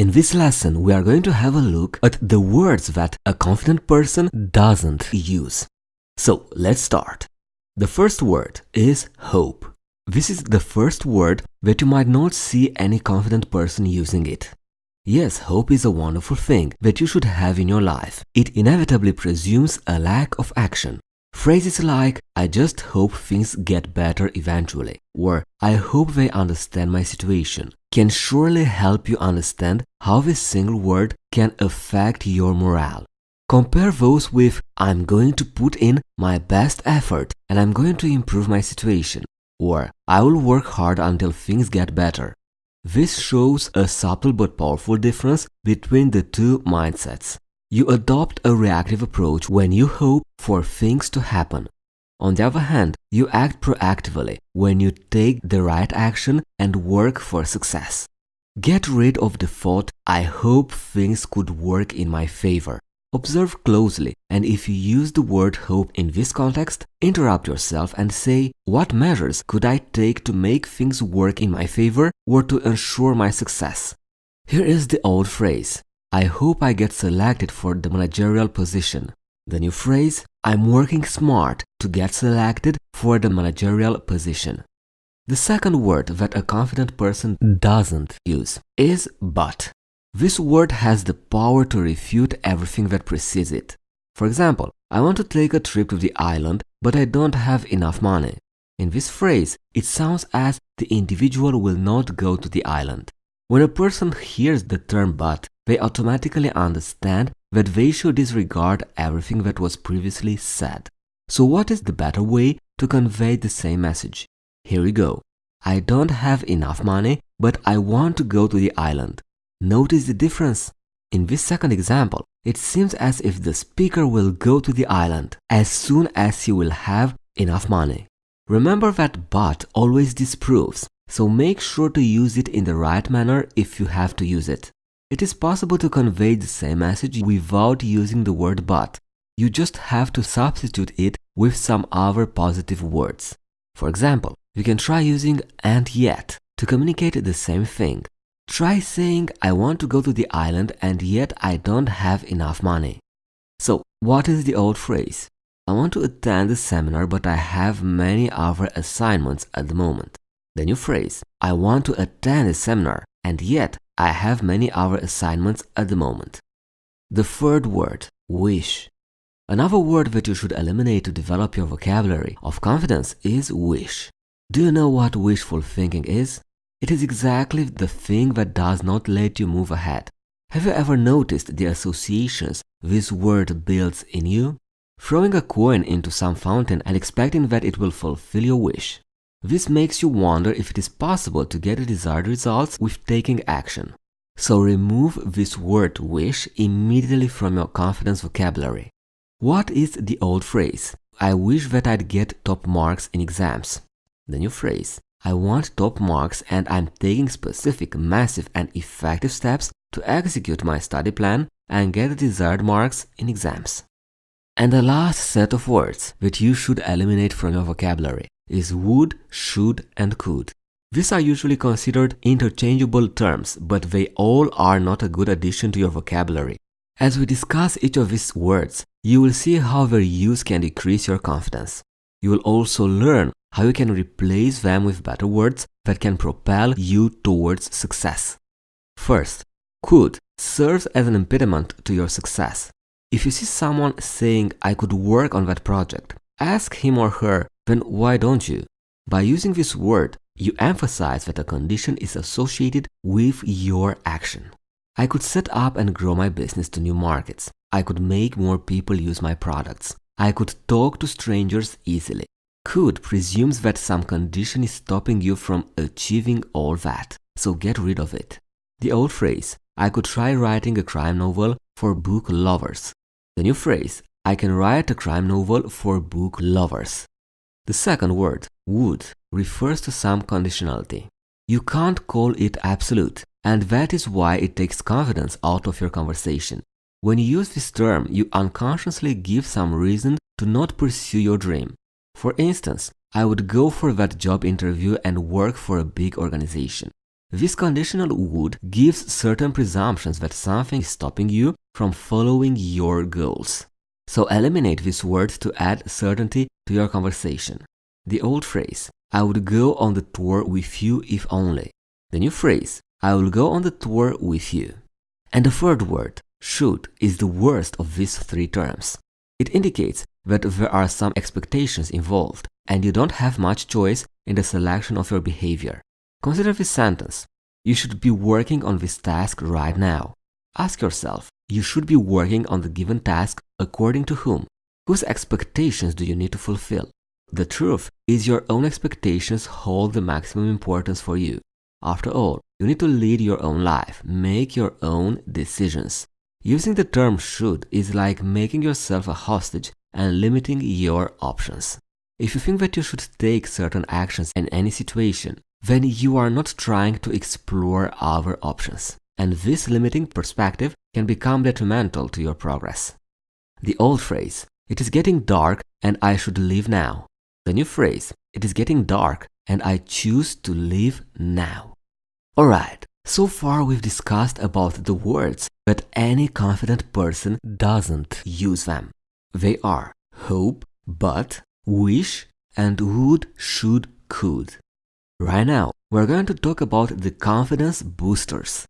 In this lesson, we are going to have a look at the words that a confident person doesn't use. So let's start. The first word is hope. This is the first word that you might not see any confident person using it. Yes, hope is a wonderful thing that you should have in your life. It inevitably presumes a lack of action. Phrases like, I just hope things get better eventually, or I hope they understand my situation, can surely help you understand how this single word can affect your morale. Compare those with, I'm going to put in my best effort and I'm going to improve my situation, or I will work hard until things get better. This shows a subtle but powerful difference between the two mindsets. You adopt a reactive approach when you hope for things to happen. On the other hand, you act proactively when you take the right action and work for success. Get rid of the thought, I hope things could work in my favor. Observe closely, and if you use the word hope in this context, interrupt yourself and say, what measures could I take to make things work in my favor or to ensure my success? Here is the old phrase, I hope I get selected for the managerial position. The new phrase, I'm working smart to get selected for the managerial position. The second word that a confident person doesn't use is but. This word has the power to refute everything that precedes it. For example, I want to take a trip to the island, but I don't have enough money. In this phrase, it sounds as the individual will not go to the island. When a person hears the term but, they automatically understand that they should disregard everything that was previously said. So what is the better way to convey the same message? Here we go. I don't have enough money, but I want to go to the island. Notice the difference. In this second example, it seems as if the speaker will go to the island as soon as he will have enough money. Remember that but always disproves, so make sure to use it in the right manner if you have to use it. It is possible to convey the same message without using the word but. You just have to substitute it with some other positive words. For example, you can try using and yet to communicate the same thing. Try saying, I want to go to the island and yet I don't have enough money. So, what is the old phrase? I want to attend the seminar but I have many other assignments at the moment. The new phrase, I want to attend a seminar and yet I have many other assignments at the moment. The third word, wish. Another word that you should eliminate to develop your vocabulary of confidence is wish. Do you know what wishful thinking is? It is exactly the thing that does not let you move ahead. Have you ever noticed the associations this word builds in you? Throwing a coin into some fountain and expecting that it will fulfill your wish. This makes you wonder if it is possible to get the desired results with taking action. So remove this word wish immediately from your confidence vocabulary. What is the old phrase? I wish that I'd get top marks in exams. The new phrase, I want top marks and I'm taking specific, massive and effective steps to execute my study plan and get the desired marks in exams. And the last set of words that you should eliminate from your vocabulary is would, should and could. These are usually considered interchangeable terms, but they all are not a good addition to your vocabulary. As we discuss each of these words, you will see how their use can decrease your confidence. You will also learn how you can replace them with better words that can propel you towards success. First, could serves as an impediment to your success. If you see someone saying, I could work on that project, ask him or her, then why don't you? By using this word, you emphasize that a condition is associated with your action. I could set up and grow my business to new markets. I could make more people use my products. I could talk to strangers easily. Could presumes that some condition is stopping you from achieving all that, so get rid of it. The old phrase, I could try writing a crime novel for book lovers. The new phrase, I can write a crime novel for book lovers. The second word, would, refers to some conditionality. You can't call it absolute, and that is why it takes confidence out of your conversation. When you use this term, you unconsciously give some reason to not pursue your dream. For instance, I would go for that job interview and work for a big organization. This conditional would gives certain presumptions that something is stopping you from following your goals. So eliminate this word to add certainty to your conversation. The old phrase, I would go on the tour with you if only. The new phrase, I will go on the tour with you. And the third word, should, is the worst of these three terms. It indicates that there are some expectations involved, and you don't have much choice in the selection of your behavior. Consider this sentence. You should be working on this task right now. Ask yourself, you should be working on the given task according to whom? Whose expectations do you need to fulfill? The truth is your own expectations hold the maximum importance for you. After all, you need to lead your own life, make your own decisions. Using the term should is like making yourself a hostage and limiting your options. If you think that you should take certain actions in any situation, then you are not trying to explore other options. And this limiting perspective can become detrimental to your progress. The old phrase, it is getting dark and I should leave now. The new phrase, it is getting dark and I choose to leave now. Alright, so far we've discussed about the words, but any confident person doesn't use them. They are hope, but, wish, and would, should, could. Right now, we're going to talk about the confidence boosters.